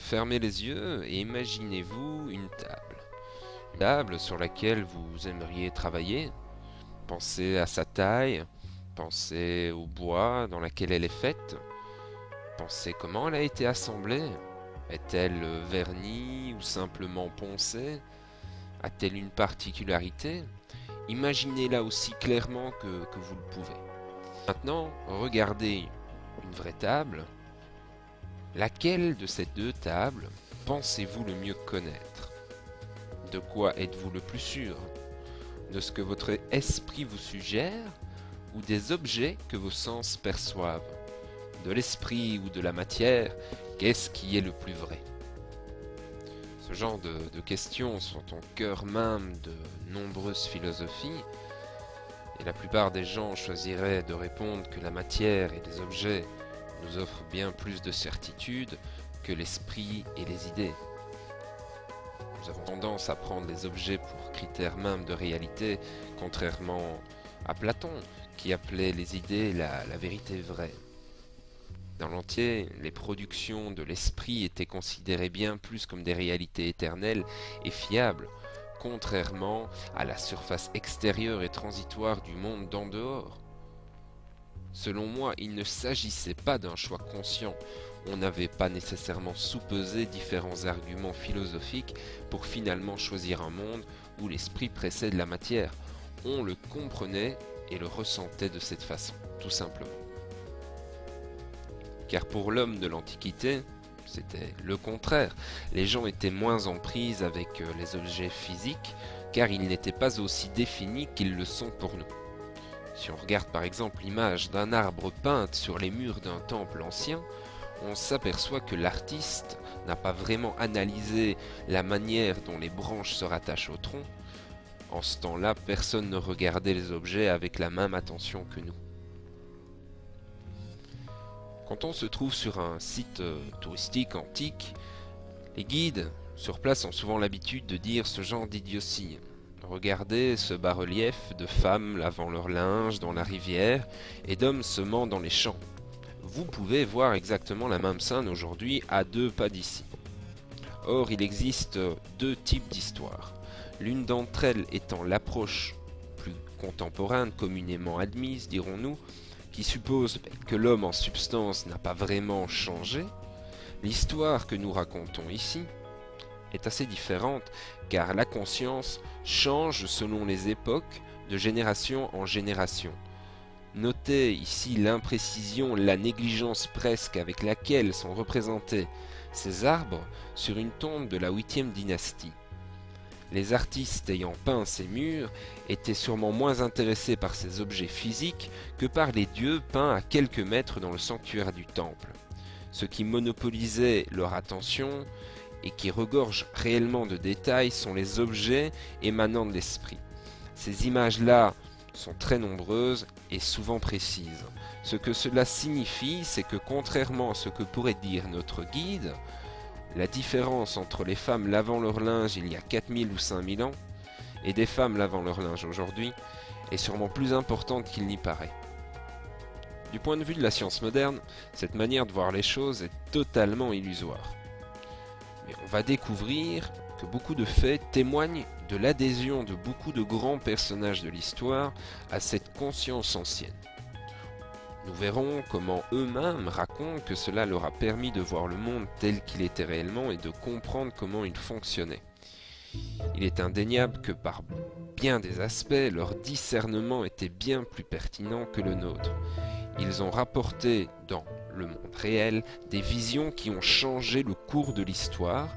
fermez les yeux et imaginez-vous une table. Une table sur laquelle vous aimeriez travailler. Pensez à sa taille, pensez au bois dans lequel elle est faite, pensez comment elle a été assemblée. Est-elle vernie ou simplement poncée? A-t-elle une particularité? Imaginez-la aussi clairement que vous le pouvez. Maintenant, regardez une vraie table. Laquelle de ces deux tables pensez-vous le mieux connaître? De quoi êtes-vous le plus sûr? De ce que votre esprit vous suggère ou des objets que vos sens perçoivent? De l'esprit ou de la matière, qu'est-ce qui est le plus vrai? Ce genre de questions sont au cœur même de nombreuses philosophies, et la plupart des gens choisiraient de répondre que la matière et les objets nous offrent bien plus de certitude que l'esprit et les idées. Nous avons tendance à prendre les objets pour critères même de réalité, contrairement à Platon, qui appelait les idées la vérité vraie. Dans l'entier, les productions de l'esprit étaient considérées bien plus comme des réalités éternelles et fiables, contrairement à la surface extérieure et transitoire du monde d'en dehors. Selon moi, il ne s'agissait pas d'un choix conscient. On n'avait pas nécessairement soupesé différents arguments philosophiques pour finalement choisir un monde où l'esprit précède la matière. On le comprenait et le ressentait de cette façon, tout simplement. Car pour l'homme de l'Antiquité, c'était le contraire. Les gens étaient moins en prise avec les objets physiques, car ils n'étaient pas aussi définis qu'ils le sont pour nous. Si on regarde par exemple l'image d'un arbre peinte sur les murs d'un temple ancien, on s'aperçoit que l'artiste n'a pas vraiment analysé la manière dont les branches se rattachent au tronc. En ce temps-là, personne ne regardait les objets avec la même attention que nous. Quand on se trouve sur un site touristique antique, les guides sur place ont souvent l'habitude de dire ce genre d'idiotie. Regardez ce bas-relief de femmes lavant leur linge dans la rivière et d'hommes semant dans les champs. Vous pouvez voir exactement la même scène aujourd'hui à 2 pas d'ici. Or, il existe 2 types d'histoires. L'une d'entre elles étant l'approche plus contemporaine, communément admise, dirons-nous, qui suppose que l'homme en substance n'a pas vraiment changé. L'histoire que nous racontons ici est assez différente car la conscience change selon les époques, de génération en génération. Notez ici l'imprécision, la négligence presque avec laquelle sont représentés ces arbres sur une tombe de la 8e dynastie. Les artistes ayant peint ces murs étaient sûrement moins intéressés par ces objets physiques que par les dieux peints à quelques mètres dans le sanctuaire du temple. Ce qui monopolisait leur attention et qui regorge réellement de détails sont les objets émanant de l'esprit. Ces images-là sont très nombreuses et souvent précises. Ce que cela signifie, c'est que contrairement à ce que pourrait dire notre guide, la différence entre les femmes lavant leur linge il y a 4000 ou 5000 ans et des femmes lavant leur linge aujourd'hui est sûrement plus importante qu'il n'y paraît. Du point de vue de la science moderne, cette manière de voir les choses est totalement illusoire. Mais on va découvrir que beaucoup de faits témoignent de l'adhésion de beaucoup de grands personnages de l'histoire à cette conscience ancienne. Nous verrons comment eux-mêmes racontent que cela leur a permis de voir le monde tel qu'il était réellement et de comprendre comment il fonctionnait. Il est indéniable que par bien des aspects, leur discernement était bien plus pertinent que le nôtre. Ils ont rapporté dans le monde réel des visions qui ont changé le cours de l'histoire,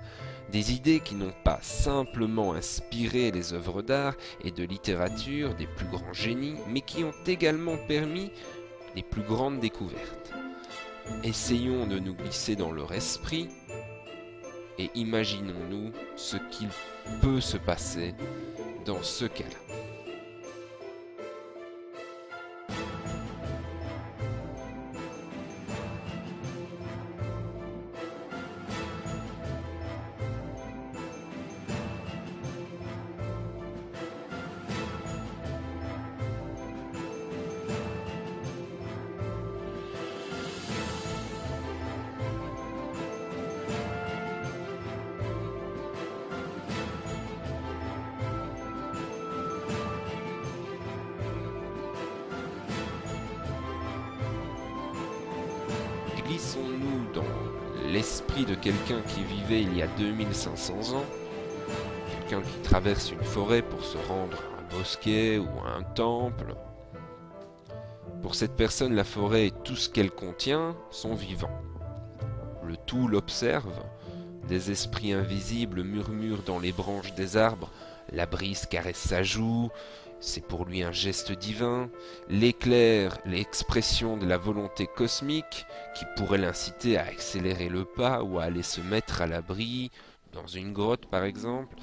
des idées qui n'ont pas simplement inspiré les œuvres d'art et de littérature des plus grands génies, mais qui ont également permis les plus grandes découvertes. Essayons de nous glisser dans leur esprit et imaginons-nous ce qu'il peut se passer dans ce cas-là. glissons-nous dans l'esprit de quelqu'un qui vivait il y a 2500 ans, quelqu'un qui traverse une forêt pour se rendre à un bosquet ou à un temple. Pour cette personne, la forêt et tout ce qu'elle contient sont vivants. Le tout l'observe. Des esprits invisibles murmurent dans les branches des arbres. La brise caresse sa joue. C'est pour lui un geste divin. L'éclair, l'expression de la volonté cosmique qui pourrait l'inciter à accélérer le pas ou à aller se mettre à l'abri, dans une grotte par exemple.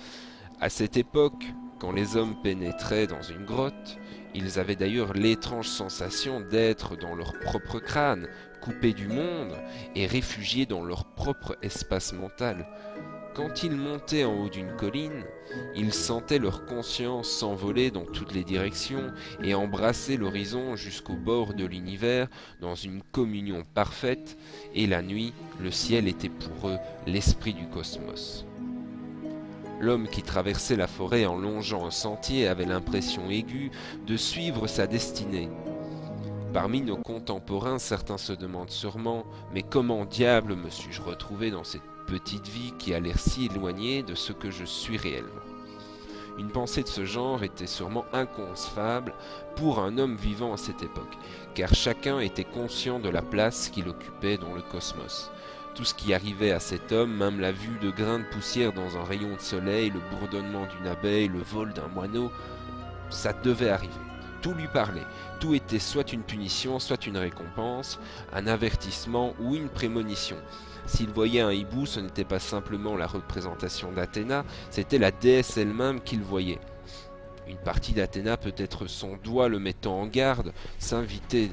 À cette époque, quand les hommes pénétraient dans une grotte, ils avaient d'ailleurs l'étrange sensation d'être dans leur propre crâne, coupés du monde et réfugiés dans leur propre espace mental. Quand ils montaient en haut d'une colline, ils sentaient leur conscience s'envoler dans toutes les directions et embrasser l'horizon jusqu'au bord de l'univers dans une communion parfaite, et la nuit, le ciel était pour eux l'esprit du cosmos. L'homme qui traversait la forêt en longeant un sentier avait l'impression aiguë de suivre sa destinée. Parmi nos contemporains, certains se demandent sûrement « Mais comment diable me suis-je retrouvé dans cette petite vie qui a l'air si éloignée de ce que je suis réellement ?» Une pensée de ce genre était sûrement inconcevable pour un homme vivant à cette époque, car chacun était conscient de la place qu'il occupait dans le cosmos. Tout ce qui arrivait à cet homme, même la vue de grains de poussière dans un rayon de soleil, le bourdonnement d'une abeille, le vol d'un moineau, ça devait arriver. Tout lui parlait. Tout était soit une punition, soit une récompense, un avertissement ou une prémonition. S'il voyait un hibou, ce n'était pas simplement la représentation d'Athéna, c'était la déesse elle-même qu'il voyait. Une partie d'Athéna, peut-être son doigt le mettant en garde, s'invitait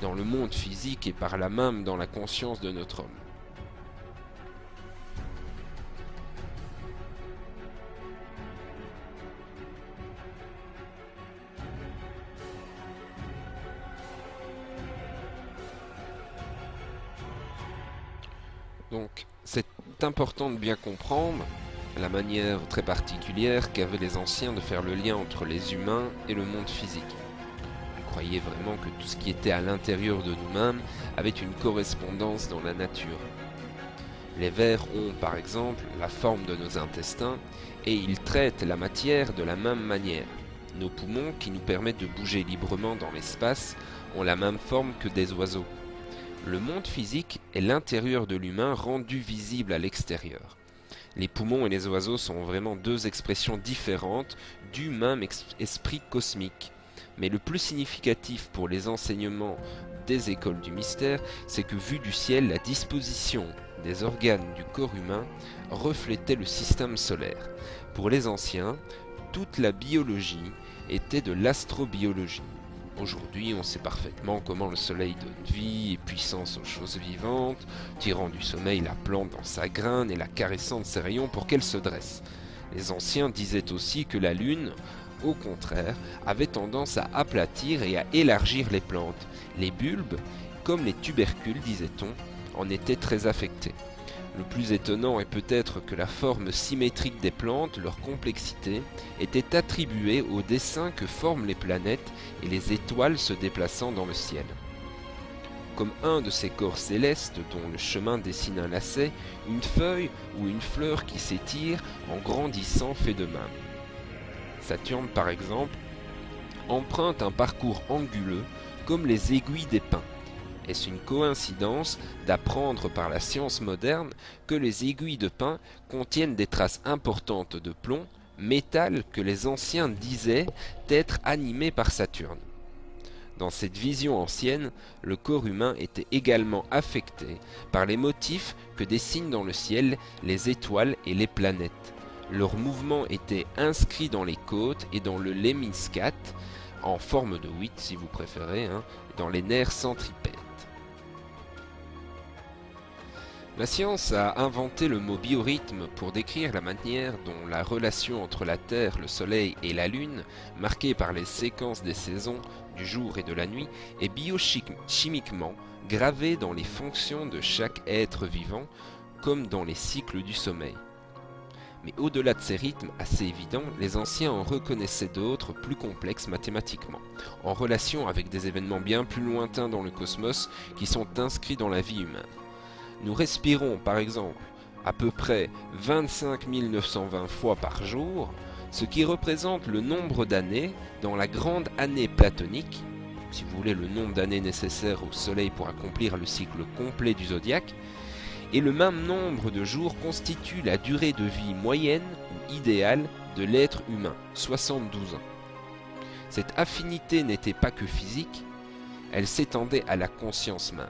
dans le monde physique et par là même dans la conscience de notre homme. Donc, c'est important de bien comprendre la manière très particulière qu'avaient les anciens de faire le lien entre les humains et le monde physique. Ils croyaient vraiment que tout ce qui était à l'intérieur de nous-mêmes avait une correspondance dans la nature. Les vers ont, par exemple, la forme de nos intestins et ils traitent la matière de la même manière. Nos poumons, qui nous permettent de bouger librement dans l'espace, ont la même forme que des oiseaux. Le monde physique est l'intérieur de l'humain rendu visible à l'extérieur. Les poumons et les oiseaux sont vraiment deux expressions différentes du même esprit cosmique. Mais le plus significatif pour les enseignements des écoles du mystère, c'est que vu du ciel, la disposition des organes du corps humain reflétait le système solaire. Pour les anciens, toute la biologie était de l'astrobiologie. Aujourd'hui, on sait parfaitement comment le soleil donne vie et puissance aux choses vivantes, tirant du sommeil la plante dans sa graine et la caressant de ses rayons pour qu'elle se dresse. Les anciens disaient aussi que la lune, au contraire, avait tendance à aplatir et à élargir les plantes. Les bulbes, comme les tubercules, disait-on, en étaient très affectés. Le plus étonnant est peut-être que la forme symétrique des plantes, leur complexité, était attribuée au dessin que forment les planètes et les étoiles se déplaçant dans le ciel. Comme un de ces corps célestes dont le chemin dessine un lacet, une feuille ou une fleur qui s'étire en grandissant fait de même. Saturne, par exemple, emprunte un parcours anguleux comme les aiguilles des pins. Est-ce une coïncidence d'apprendre par la science moderne que les aiguilles de pin contiennent des traces importantes de plomb, métal que les anciens disaient être animé par Saturne? Dans cette vision ancienne, le corps humain était également affecté par les motifs que dessinent dans le ciel les étoiles et les planètes. Leurs mouvements étaient inscrits dans les côtes et dans le lémiscate, en forme de 8 si vous préférez, dans les nerfs centripètes. La science a inventé le mot biorhythme pour décrire la manière dont la relation entre la Terre, le Soleil et la Lune, marquée par les séquences des saisons, du jour et de la nuit, est biochimiquement gravée dans les fonctions de chaque être vivant, comme dans les cycles du sommeil. Mais au-delà de ces rythmes assez évidents, les anciens en reconnaissaient d'autres plus complexes mathématiquement, en relation avec des événements bien plus lointains dans le cosmos qui sont inscrits dans la vie humaine. Nous respirons par exemple à peu près 25 920 fois par jour, ce qui représente le nombre d'années dans la grande année platonique, si vous voulez le nombre d'années nécessaires au Soleil pour accomplir le cycle complet du zodiaque, et le même nombre de jours constitue la durée de vie moyenne ou idéale de l'être humain, 72 ans. Cette affinité n'était pas que physique, elle s'étendait à la conscience même.